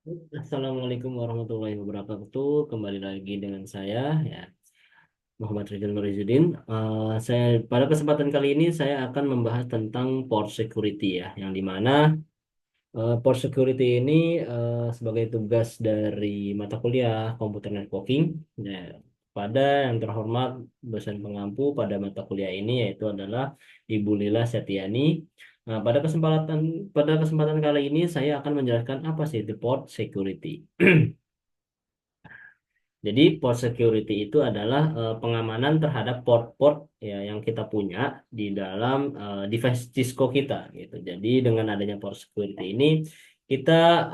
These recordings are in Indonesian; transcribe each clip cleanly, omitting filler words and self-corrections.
Assalamualaikum warahmatullahi wabarakatuh. Kembali lagi dengan saya, ya, Muhammad Ridwan Nurizuddin. Saya pada kesempatan kali ini saya akan membahas tentang port security, ya, yang dimana port security ini sebagai tugas dari mata kuliah komputer networking, ya, pada yang terhormat dosen pengampu pada mata kuliah ini yaitu adalah Ibu Lila Setiani. Nah, pada kesempatan kali ini saya akan menjelaskan apa sih itu port security. Jadi port security itu adalah pengamanan terhadap port-port, ya, yang kita punya di dalam device Cisco kita gitu. Jadi dengan adanya port security ini kita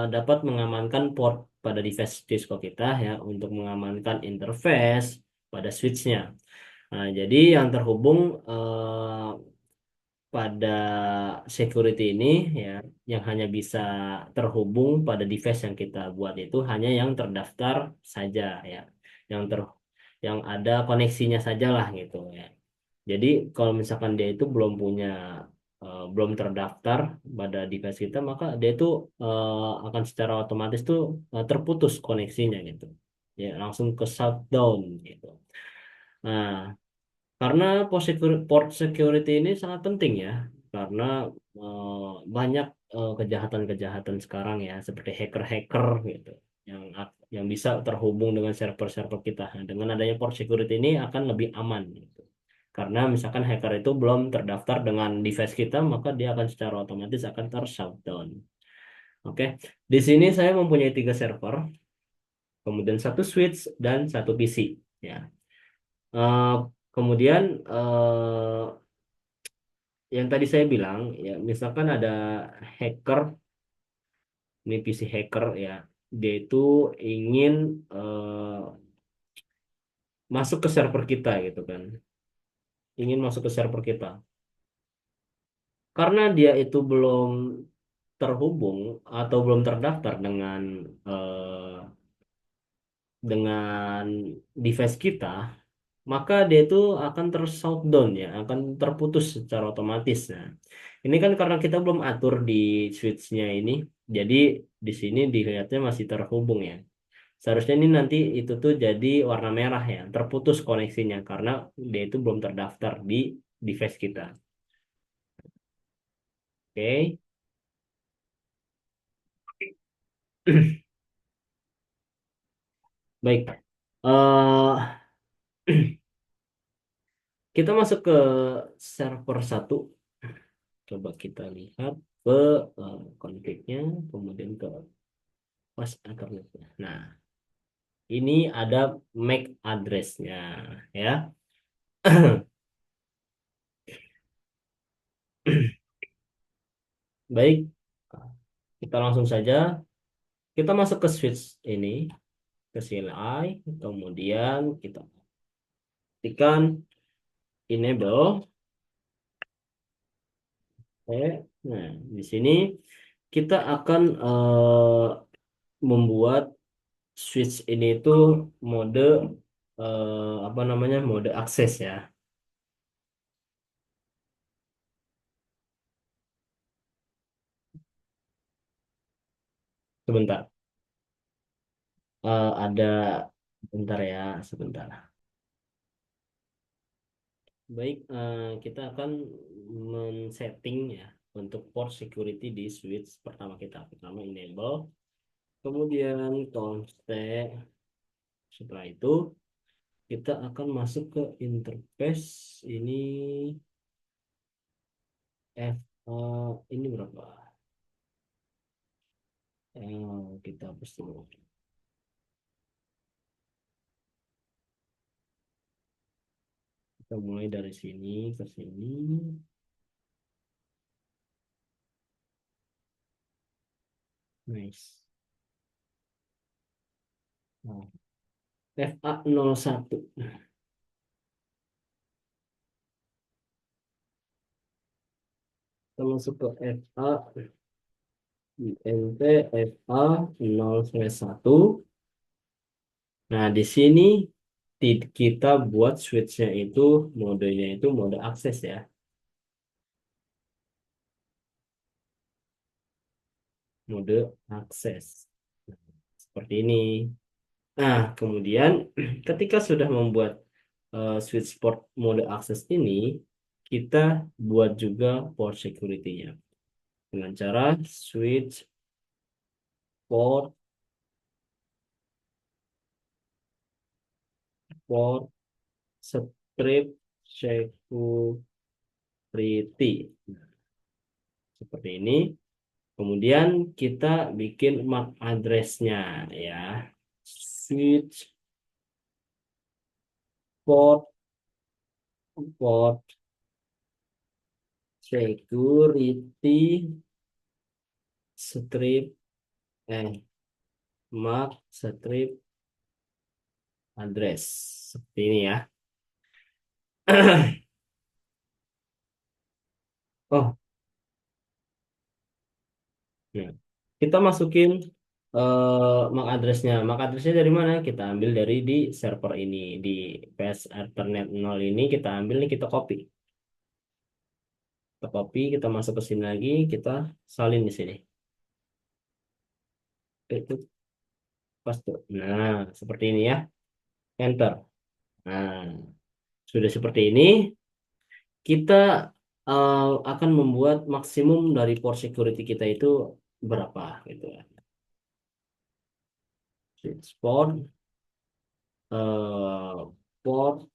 dapat mengamankan port pada device Cisco kita, ya, untuk mengamankan interface pada switchnya. Nah, jadi yang terhubung pada security ini, ya, yang hanya bisa terhubung pada device yang kita buat itu hanya yang terdaftar saja, ya, yang ter yang ada koneksinya saja lah gitu, ya. Jadi kalau misalkan dia itu belum terdaftar pada device kita, maka dia itu akan secara otomatis tuh terputus koneksinya gitu, ya, langsung ke shutdown gitu. Nah, karena port security ini sangat penting, ya, karena eh, banyak kejahatan-kejahatan sekarang, ya, seperti hacker-hacker gitu, yang bisa terhubung dengan server-server kita. Nah, dengan adanya port security ini akan lebih aman gitu. Karena misalkan hacker itu belum terdaftar dengan device kita, maka dia akan secara otomatis akan ter-shutdown. Oke, di sini saya mempunyai 3 server, kemudian satu switch dan satu PC. Ya. Eh, kemudian yang tadi saya bilang, ya, misalkan ada hacker, ini PC hacker, ya, dia itu ingin eh, masuk ke server kita gitu kan, ingin masuk ke server kita karena dia itu belum terhubung atau belum terdaftar dengan device kita, maka dia itu akan ter-shutdown, ya, akan terputus secara otomatis. Nah, ini kan karena kita belum atur di switch-nya ini, jadi di sini dilihatnya masih terhubung, ya. Seharusnya ini nanti itu tuh jadi warna merah, ya, terputus koneksinya karena dia itu belum terdaftar di device kita. Oke. Baik. eh kita masuk ke server satu. Coba kita lihat ke config-nya, kemudian ke pas internetnya. Nah, ini ada MAC address-nya, ya. Baik, kita langsung saja. Kita masuk ke switch ini, ke CLI, kemudian kita ketikkan enable. Oke. Nah, di sini kita akan membuat switch ini itu mode apa namanya, mode akses, ya. Sebentar. Ada, bentar ya, sebentar. Baik, kita akan men-setting, ya, untuk port security di switch pertama kita. Pertama enable, kemudian config. Setelah itu kita akan masuk ke interface ini. Ini berapa? Kita hapus dulu. Kita mulai dari sini ke sini. Nice. Nah, FA01. Kita masuk ke FA INT FA0/1. Nah, di sini kita buat switchnya itu, modenya itu mode akses, ya. mode akses. Seperti ini. Nah, kemudian ketika sudah membuat switch port mode akses ini, kita buat juga port security-nya dengan cara switch port port script security. Seperti ini. Kemudian kita bikin MAC address-nya ya. Switch port port security strip MAC strip address. Seperti ini ya. Oh, ya. Kita masukin MAC address-nya. MAC address-nya dari mana? Kita ambil dari di server ini di PS Ethernet 0 ini kita ambil nih kita copy. Kita copy, kita masuk ke sini lagi, kita salin di sini. Itu pas tuh. Nah, seperti ini ya. Enter. Nah, sudah seperti ini, kita akan membuat maksimum dari port security kita itu berapa gitu ya. Switch eh, port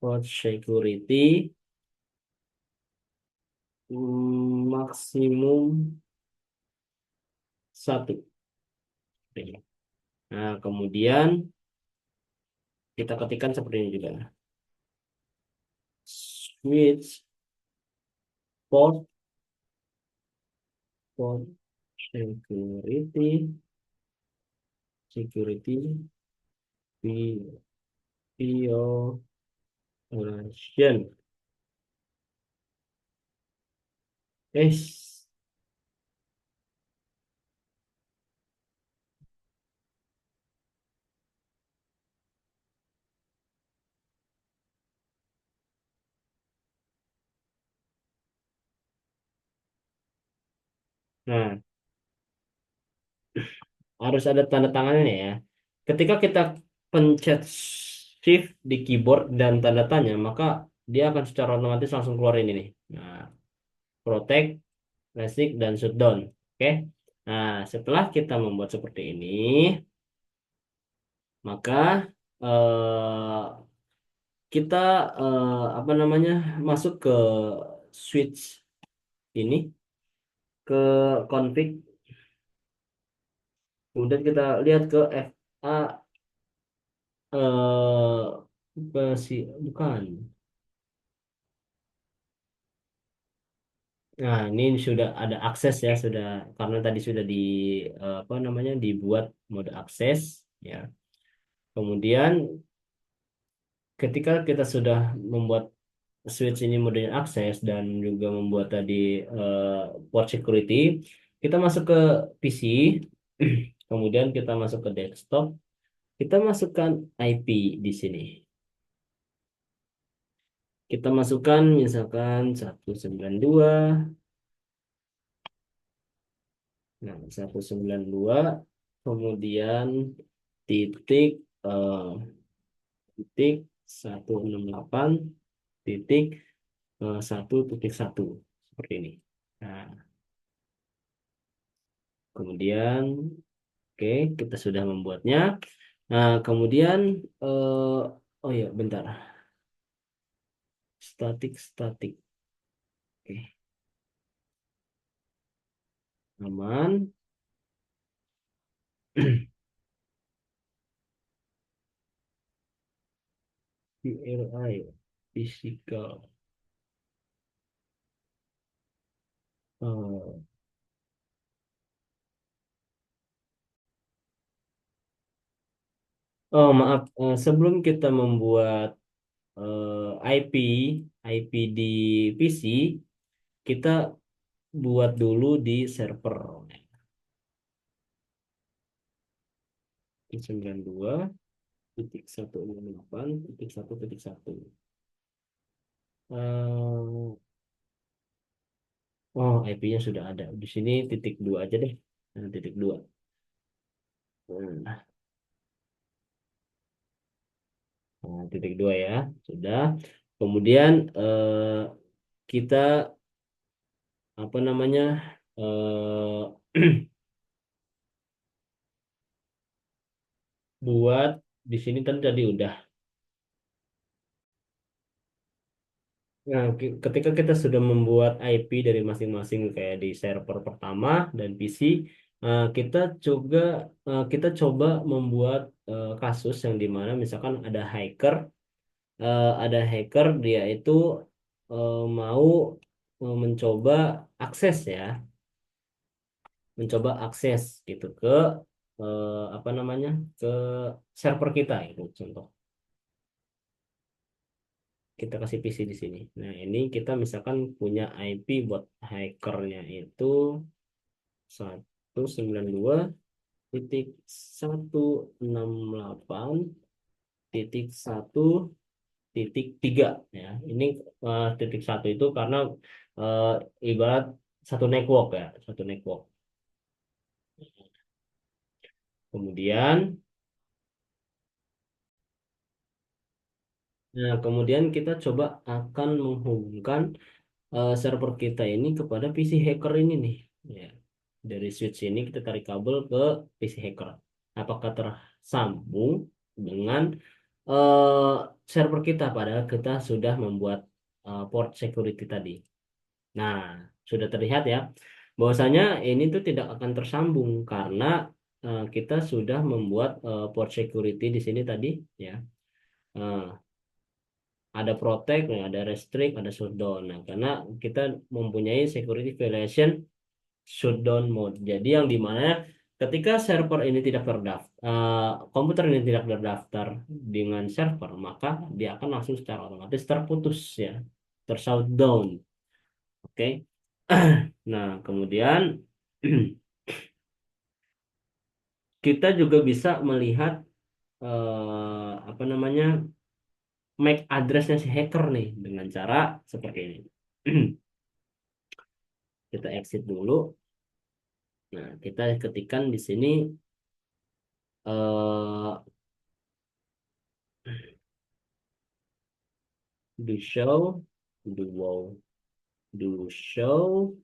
port security maksimum satu. Nah, kemudian kita ketikkan seperti ini juga. Switch port port security security violation. Es. Nah, harus ada tanda tangannya ya. Ketika kita pencet shift di keyboard dan tanda tanya, maka dia akan secara otomatis langsung keluarin ini. Nah, protect, basic, dan shutdown. Oke. Nah, setelah kita membuat seperti ini, maka eh, kita apa namanya masuk ke switch ini ke config. Kemudian kita lihat ke FA bukan. Nah, ini sudah ada akses ya, sudah karena tadi sudah di apa namanya dibuat mode akses ya. Kemudian ketika kita sudah membuat switch ini modenya akses dan juga membuat tadi port security, kita masuk ke PC, kemudian kita masuk ke desktop, kita masukkan IP di sini. Kita masukkan misalkan 192. Nah, 192 kemudian titik eh, titik 168 titik 1.1 seperti ini. Nah, kemudian oke, kita sudah membuatnya. Nah, kemudian oh ya, bentar. Statik. Oke, aman. PRI physical. Eh, oh, maaf. Sebelum kita membuat IP IP di PC, kita buat dulu di server 92.168.1.1. Oh, IP-nya sudah ada. Di sini titik dua aja deh. Nah, titik dua. Nah, titik dua ya. Sudah. Kemudian kita apa namanya? Buat di sini tadi udah. Nah, ketika kita sudah membuat IP dari masing-masing kayak di server pertama dan PC, kita juga kita coba membuat kasus yang dimana misalkan ada hacker dia itu mau mencoba akses ya, mencoba akses gitu ke apa namanya ke server kita itu contoh. Kita kasih PC di sini. Nah, ini kita misalkan punya IP buat hackernya itu 192.168.1.3 ya. Ini titik satu itu karena eh, ibarat satu network ya, satu network. Kemudian, kemudian kita coba akan menghubungkan server kita ini kepada PC hacker ini nih. Ya. Dari switch ini kita tarik kabel ke PC hacker. Apakah tersambung dengan eh, server kita padahal kita sudah membuat port security tadi. Nah, sudah terlihat ya bahwasanya ini tuh tidak akan tersambung karena kita sudah membuat port security di sini tadi ya. Eh, ada protect, nah, ada restrict, ada shutdown. Nah, karena kita mempunyai security violation shutdown mode. Jadi yang dimana ketika server ini tidak komputer ini tidak terdaftar dengan server, maka dia akan langsung secara otomatis terputus ya, tershutdown. Oke. Nah, kemudian kita juga bisa melihat apa namanya MAC addressnya si hacker nih dengan cara seperti ini. Kita exit dulu. Nah, kita ketikkan di sini eh do show, do wow, do show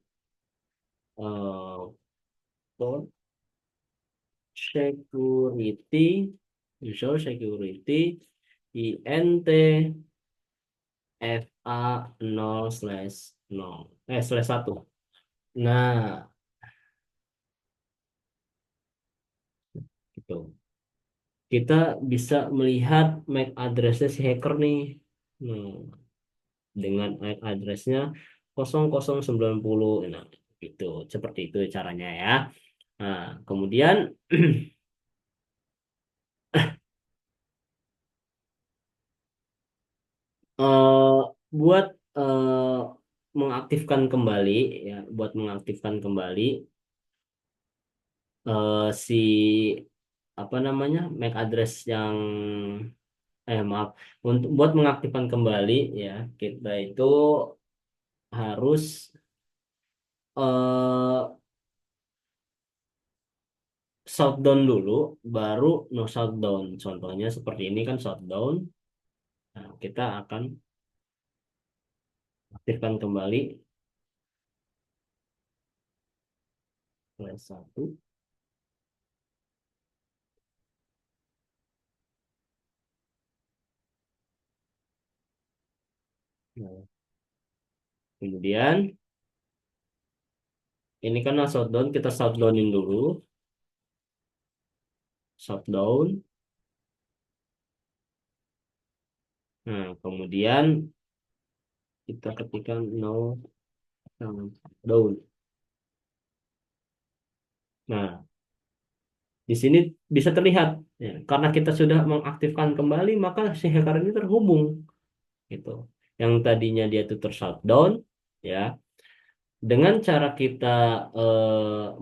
port security, do show security int fa 0/0 slash satu. Nah, gitu. Kita bisa melihat MAC addressnya si hacker nih. Nah, dengan MAC addressnya 0090. Nah, gitu. Seperti itu caranya ya. Nah, kemudian eh, buat mengaktifkan kembali ya, buat mengaktifkan kembali si apa namanya MAC address yang maaf, untuk buat mengaktifkan kembali ya kita itu harus eh shutdown dulu baru no shutdown. Contohnya seperti ini kan shutdown. Nah, kita akan aktifkan kembali flash satu. Nah, kemudian ini kan shutdown, kita shutdownin dulu, shutdown. Nah, kemudian kita ketikkan no shutdown. Nah, di sini bisa terlihat ya, karena kita sudah mengaktifkan kembali maka si hacker ini terhubung gitu. Yang tadinya dia itu tershutdown ya. Dengan cara kita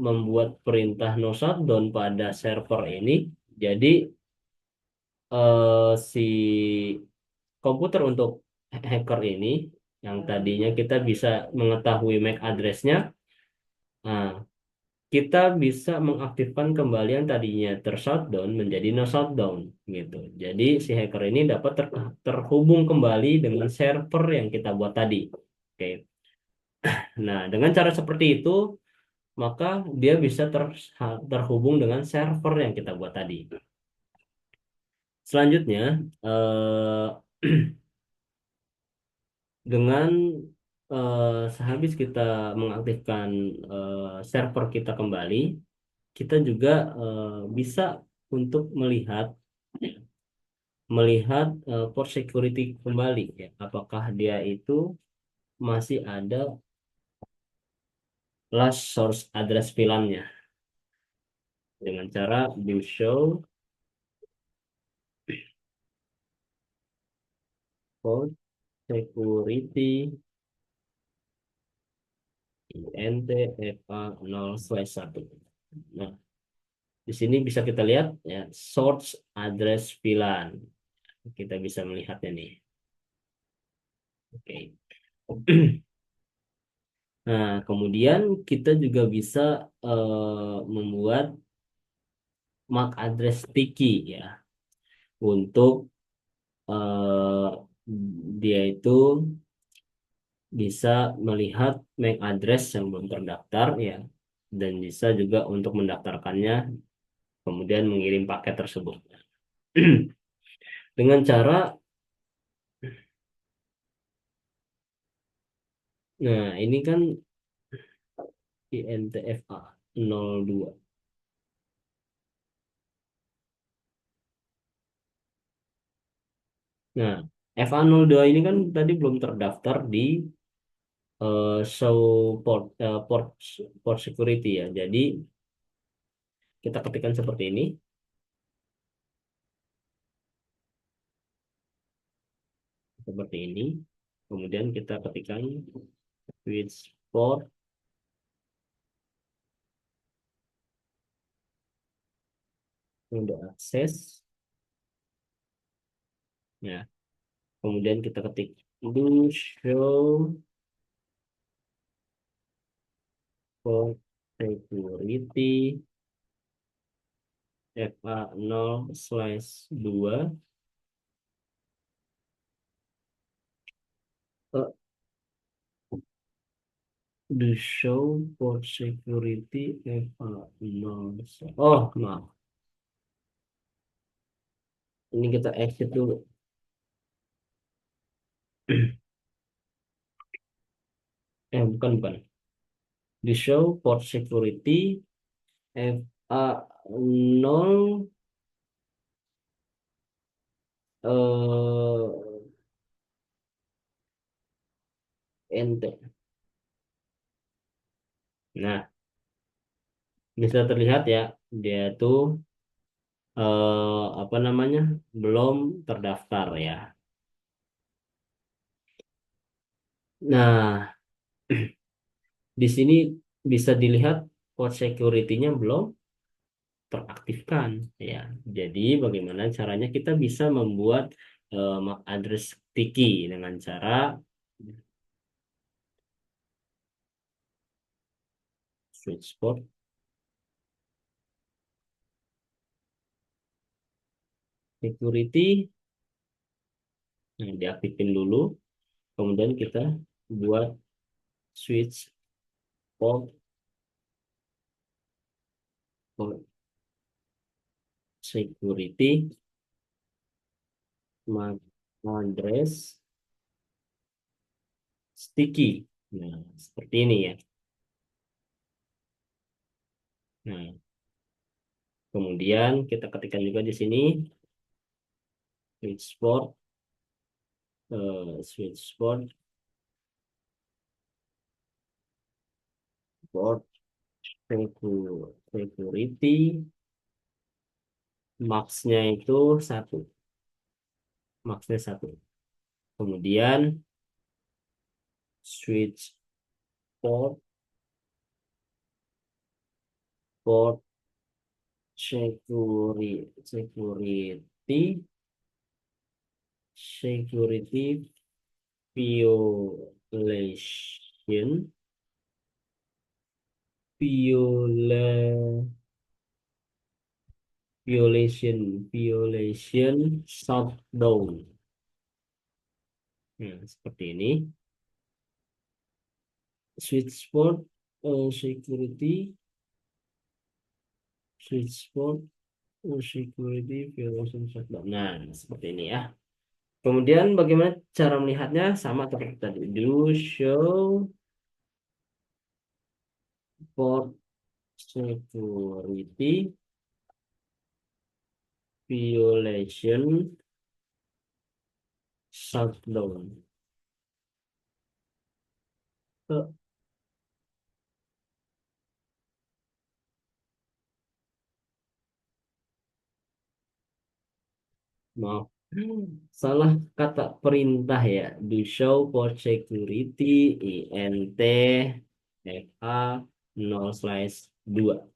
membuat perintah no shutdown pada server ini, jadi si komputer untuk hacker ini Yang tadinya kita bisa mengetahui MAC address-nya, nah, kita bisa mengaktifkan kembali yang tadinya tershutdown menjadi no shutdown gitu. Jadi si hacker ini dapat terhubung kembali dengan server yang kita buat tadi. Oke. Nah, dengan cara seperti itu, maka dia bisa terhubung dengan server yang kita buat tadi. Selanjutnya, dengan sehabis kita mengaktifkan server kita kembali, kita juga bisa untuk melihat melihat port security kembali ya. Apakah dia itu masih ada last source address VLAN-nya dengan cara do show port security int fa 0/1. Nah, di sini bisa kita lihat ya source address VLAN. Kita bisa melihatnya nih. Oke. Nah, kemudian kita juga bisa membuat MAC address sticky ya untuk eh, dia itu bisa melihat MAC address yang belum terdaftar ya dan bisa juga untuk mendaftarkannya kemudian mengirim paket tersebut. Dengan cara nah ini kan INTFA 02. Nah, FA02 ini kan tadi belum terdaftar di show port security ya. Jadi kita ketikkan seperti ini, seperti ini. Kemudian kita ketikkan switch port, udah akses. Ya, kemudian kita ketik do show port security FA0/2. Do show port security FA0. Oh, maaf. Ini kita exit dulu. Bukan, bukan. Di show port security FA0 ente. Nah, bisa terlihat ya, dia tuh apa namanya belum terdaftar ya. Nah, di sini bisa dilihat port security-nya belum teraktifkan ya. Jadi bagaimana caranya kita bisa membuat MAC address sticky dengan cara switch port security, nah, diaktifin dulu, kemudian kita buat switch port port security MAC address sticky. Nah, seperti ini ya. Nah, kemudian kita ketikkan juga di sini switch port switch port security max-nya itu satu, max-nya satu. Kemudian switch port port security security Violation, viola, violation, shutdown. Nah, seperti ini. Switchboard, security, switchboard, security, violation, shutdown. Nah, seperti ini ya. Kemudian bagaimana cara melihatnya? Sama seperti tadi. Do show port security violation shutdown. Eh, Maaf. Salah kata perintah ya. Do show port security INT FA 0/2.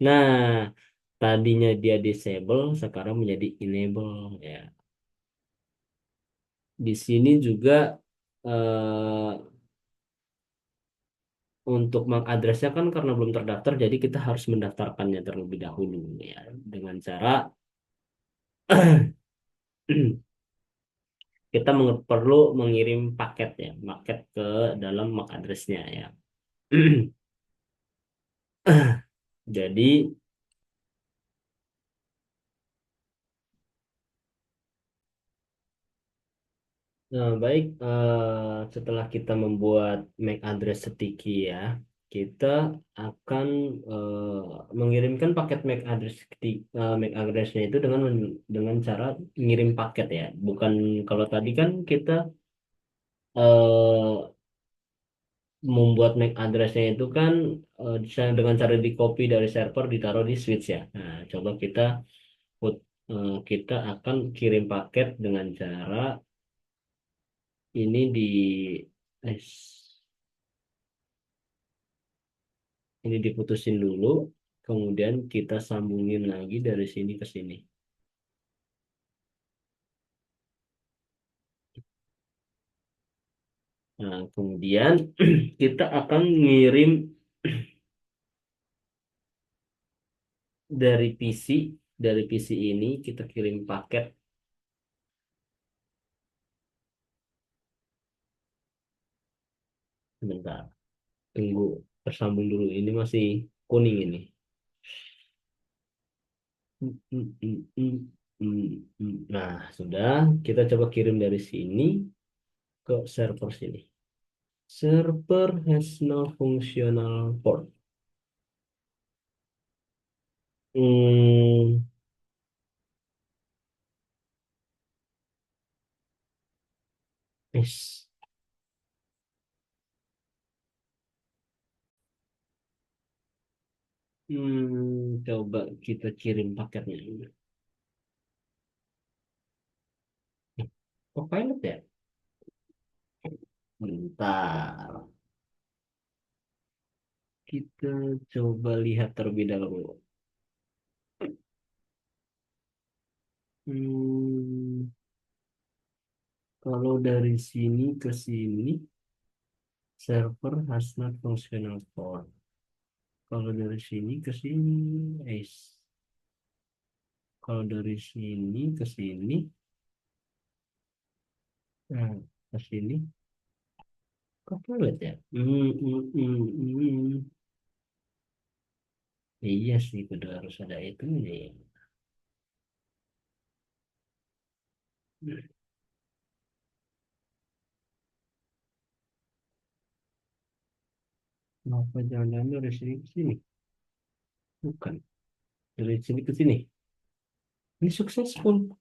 Nah, tadinya dia disable, sekarang menjadi enable ya. Di sini juga eh, untuk MAC address-nya kan karena belum terdaftar, jadi kita harus mendaftarkannya terlebih dahulu ya dengan cara kita perlu mengirim paket ya, paket ke dalam MAC address-nya ya. Jadi baik, setelah kita membuat MAC address sticky ya, kita akan mengirimkan paket MAC address MAC address-nya itu dengan cara ngirim paket ya. Bukan kalau tadi kan kita eh, membuat MAC address-nya itu kan dengan cara di copy dari server ditaruh di switch ya. Nah, coba kita akan kirim paket dengan cara ini eh, ini diputusin dulu, kemudian kita sambungin lagi dari sini ke sini. Nah, kemudian kita akan ngirim dari PC, dari PC ini kita kirim paket. Sebentar, tunggu tersambung dulu. Ini masih kuning ini. Nah, sudah. Kita coba kirim dari sini ke server sini. Server has no functional port. Hmm, yes. Coba kita kirim paketnya. Oh, pilot ya? Bentar. Kita coba lihat terlebih dahulu. Hmm, kalau dari sini ke sini, server has not functional port. Kalau dari sini ke sini, guys. Kalau dari sini ke sini, nah, ke sini, kok pilot ya? Iya sih, kudu harus ada itu nih. Kenapa jangan-jangan dari sini ke sini? Bukan. Dari sini ke sini. Ini successful.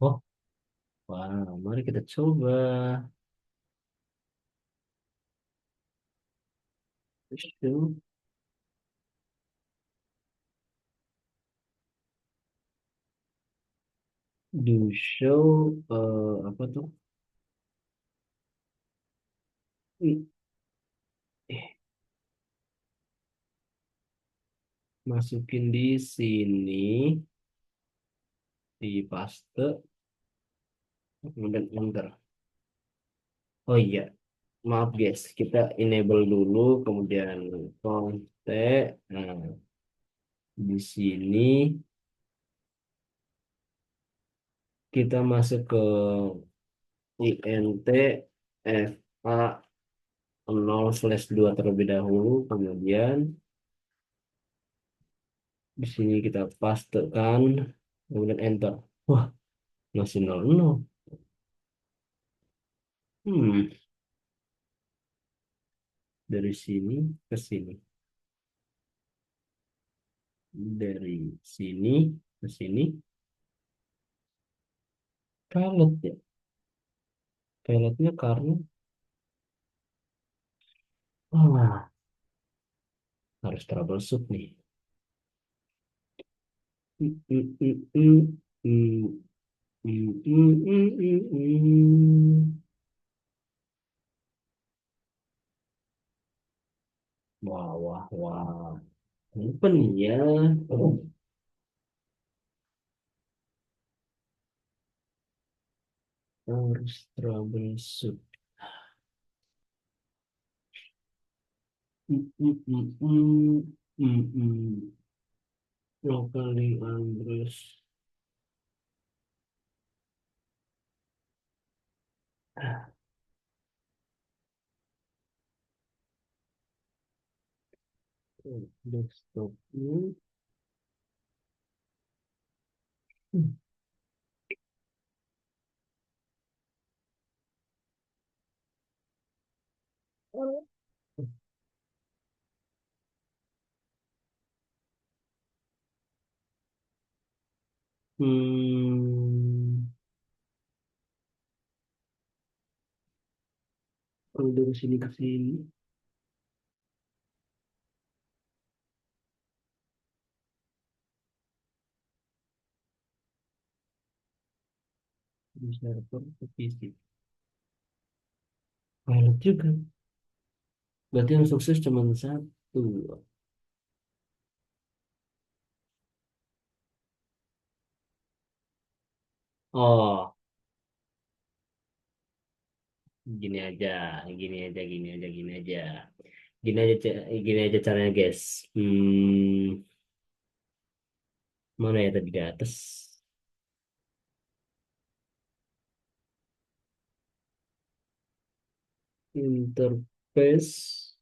Oh, wah, mari kita coba. Show, do show, apa tuh? Eh, Masukin di sini, di paste, kemudian enter. Oh iya, maaf guys, kita enable dulu, kemudian kontek. Nah, di sini kita masuk ke int fa 0/2 terlebih dahulu, kemudian di sini kita pastekan, kemudian enter. Wah, masih 00. Hmm, dari sini ke sini, dari sini ke sini, kalut ya. Pilotnya karena wah, harus troubleshoot nih. Mm, mm, mm, mm, mm, mm, mm, mm, mm. Wah, wah, wah. Apa nih ya? Harus troubleshoot. Mm, mm, mm, mm, mm, mm. Locally address. Desktopnya. Hmm, kalau dari sini ke sini, di server ke PC. Pilot juga. Berarti yang sukses cuma satu. Oh, gini aja, gini aja, gini aja, gini aja. Gini aja caranya, guys. Mana ya tadi di atas? Interface.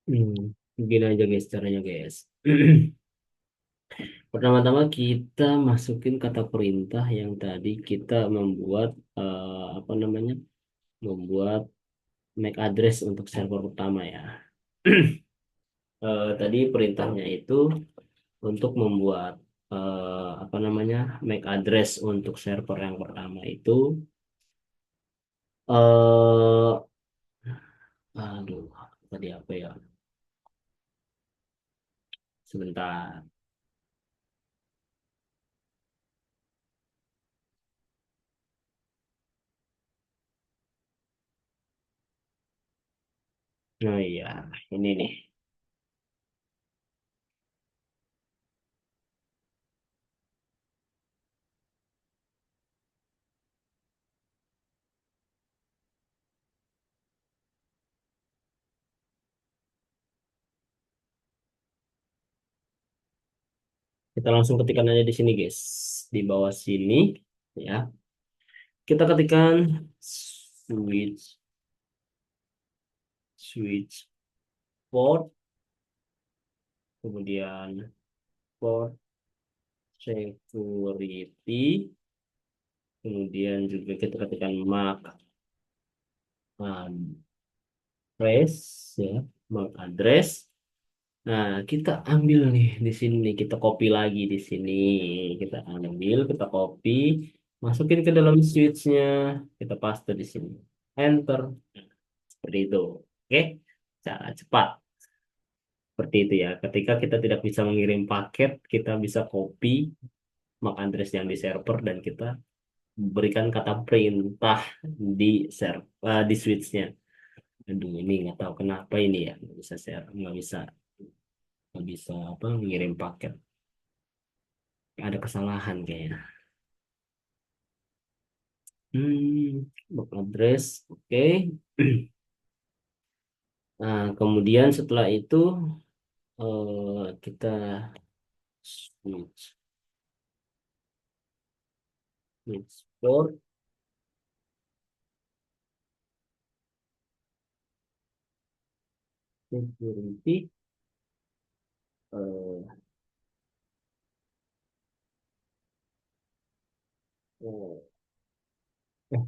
Hmm, Gini aja guys caranya guys. Pertama-tama kita masukin kata perintah yang tadi kita membuat apa namanya? Membuat MAC address untuk server pertama ya. Tadi perintahnya itu untuk membuat apa namanya? MAC address untuk server yang pertama itu eh aduh, tadi apa ya? Sebentar. Oh iya, ini nih. Kita langsung ketikkan aja di sini, guys. Di bawah sini, ya. Kita ketikkan switch, switch port, kemudian port security, kemudian juga kita ketikkan MAC address, ya, MAC address. Nah, kita ambil nih di sini, kita copy lagi di sini. Kita ambil, kita copy, masukin ke dalam switch-nya, kita paste di sini. Enter, seperti itu. Oke, cara cepat. Seperti itu ya. Ketika kita tidak bisa mengirim paket, kita bisa copy MAC address yang di server dan kita berikan kata perintah di di switchnya. Aduh, ini nggak tahu kenapa ini ya nggak bisa share, nggak bisa apa mengirim paket. Ada kesalahan kayaknya. MAC address, oke. Nah, kemudian setelah itu kita switch, switch port security. eh, oh, eh,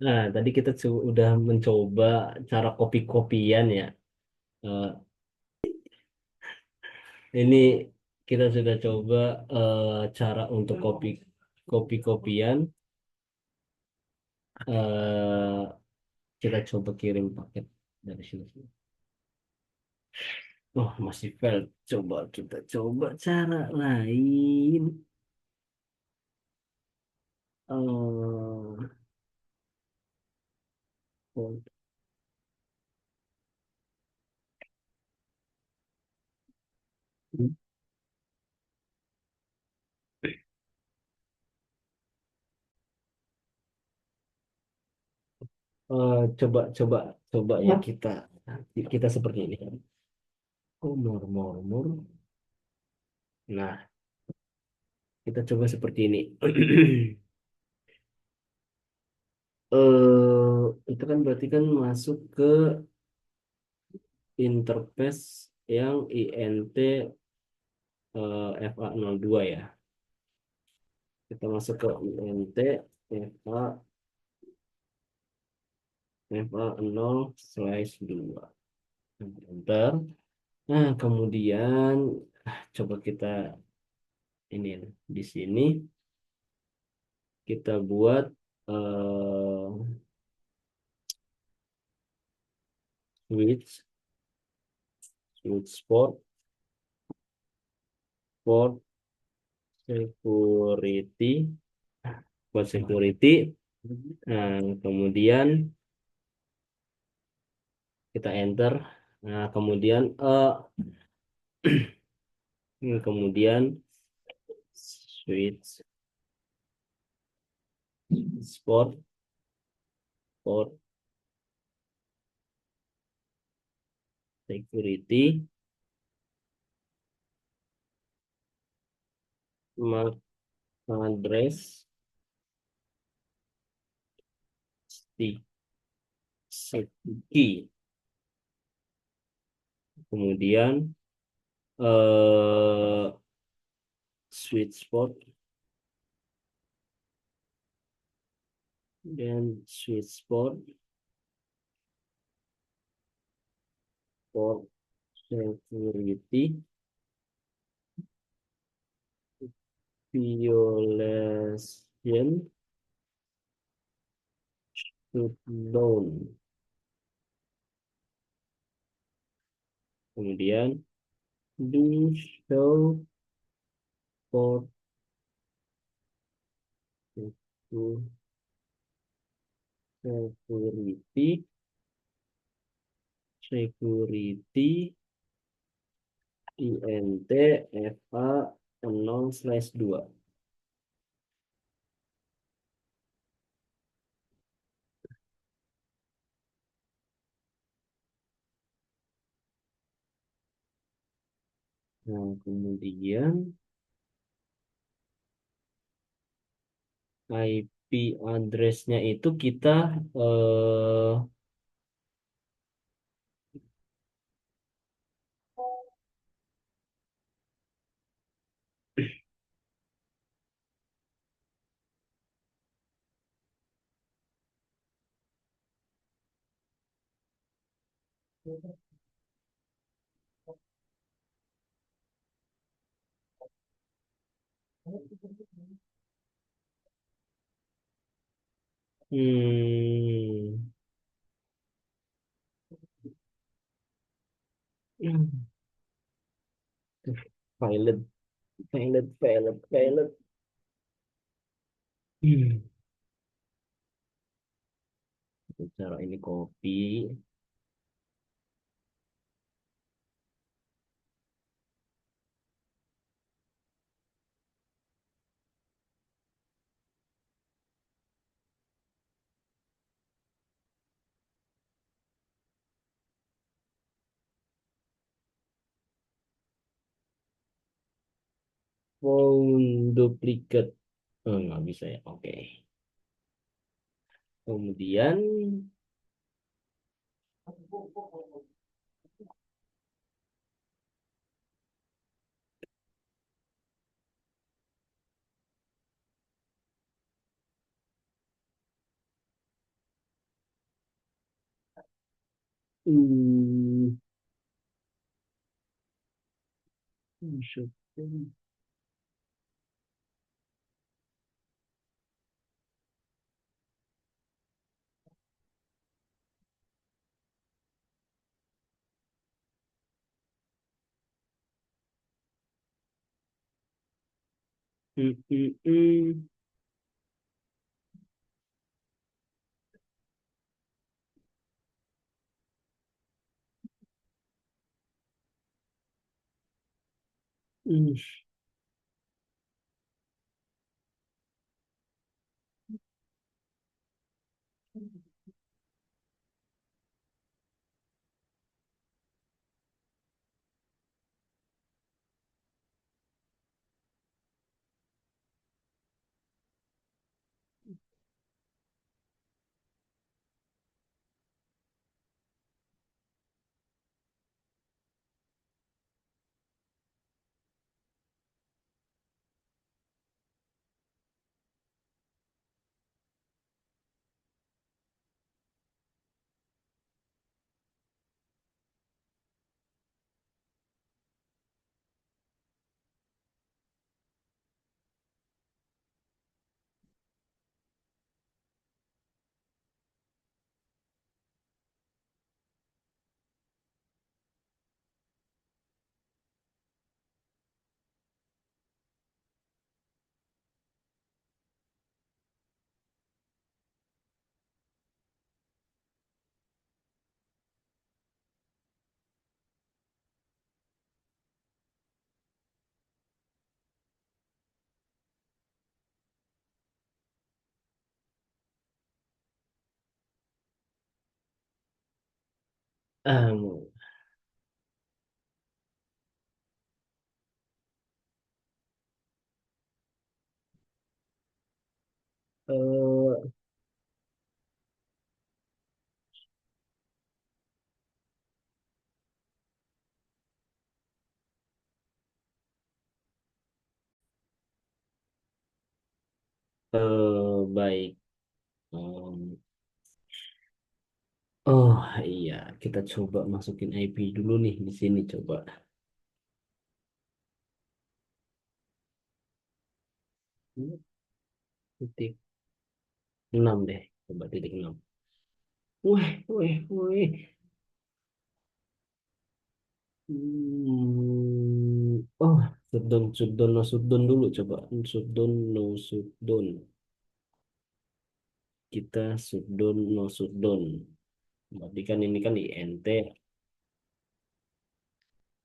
Nah, tadi kita udah mencoba cara kopi-kopian ya. Eh, ini kita sudah coba cara untuk kopi-kopian. eh, kita coba kirim paket dari sini. Oh, masih fail. Coba kita coba cara lain. eh coba coba coba ya kita seperti ini. Oh, mur. Nah, kita coba seperti ini. Itu kan berarti kan masuk ke interface yang INT FA02 ya. Kita masuk ke INT FA FA0/2. Enter. Nah, kemudian coba kita ini di sini kita buat eh, switch switch port security buat security. Nah, kemudian kita enter. Nah, kemudian switch port security MAC address sticky key. Kemudian eh, switch dan switch port security violation should known. Kemudian do show port security security INT FA 0/2. Nah, kemudian IP address-nya itu kita eh, Hmm. Pilot, pilot. Hmm. Cara ini kopi. Phone duplicate. Oh, nggak bisa ya. Oke. Kemudian, hmm, hmm, hmm, hmm, hmm. Um, eh, baik. Um, oh iya, kita coba masukin IP dulu nih di sini coba. Titik 6 deh, coba titik 6. Wih, wih, wih. Oh, shutdown, no shutdown dulu coba. Shutdown, no shutdown. Kita shutdown, no shutdown. Berarti kan ini kan INT,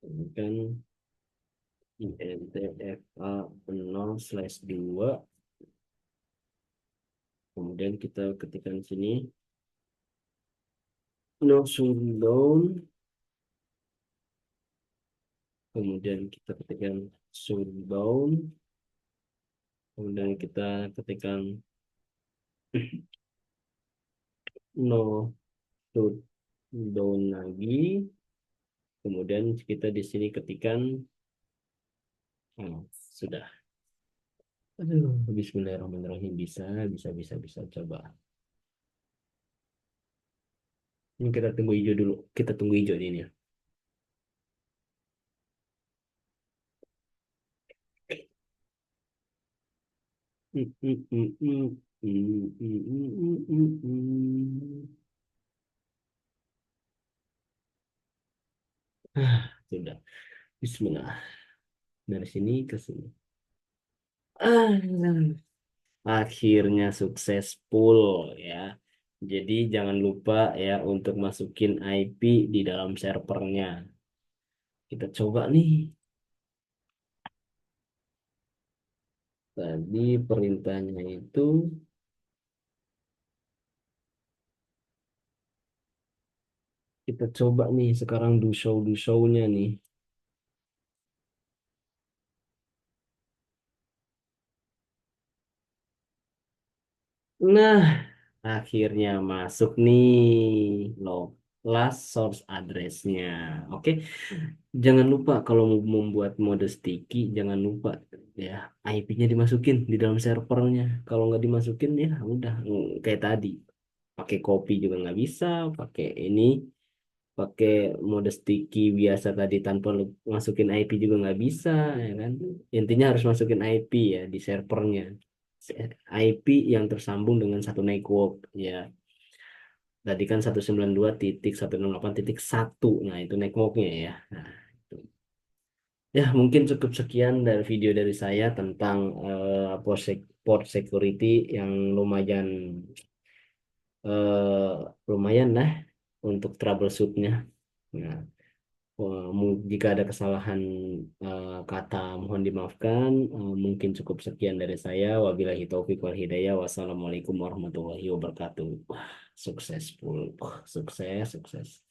ini kan INT FA 0/2. Kemudian kita ketikkan sini no shutdown. Kemudian kita ketikkan shutdown. Kemudian kita ketikkan no shutdown lagi. Kemudian kita di sini ketikkan sudah. Aduh, Bismillahirrahmanirrahim, bisa coba. Ini kita tunggu hijau dulu. Kita tunggu hijau ini ya. Sudah. Bismillah. Dari sini ke sini. Ah, akhirnya sukses full ya. Jadi jangan lupa ya untuk masukin IP di dalam servernya. Kita coba nih. Tadi perintahnya itu kita coba nih sekarang do show-nya nih. Nah, akhirnya masuk nih loh last source address-nya. Oke, jangan lupa kalau mau membuat mode sticky, jangan lupa ya IP-nya dimasukin di dalam servernya. Kalau nggak dimasukin ya udah kayak tadi. Pakai copy juga nggak bisa, pakai ini, pakai mode sticky biasa tadi tanpa lu masukin IP juga nggak bisa, ya kan? Intinya harus masukin IP ya di servernya. IP yang tersambung dengan satu network ya. Tadi kan 192.168.1. Nah, itu networknya ya. Nah, itu. Ya, mungkin cukup sekian dari video dari saya tentang port security yang lumayan lah untuk troubleshootnya. Nah, jika ada kesalahan kata mohon dimaafkan. Mungkin cukup sekian dari saya. Wabillahi taufiq wal hidayah. Wassalamualaikum warahmatullahi wabarakatuh. Wah, successful. Sukses, sukses.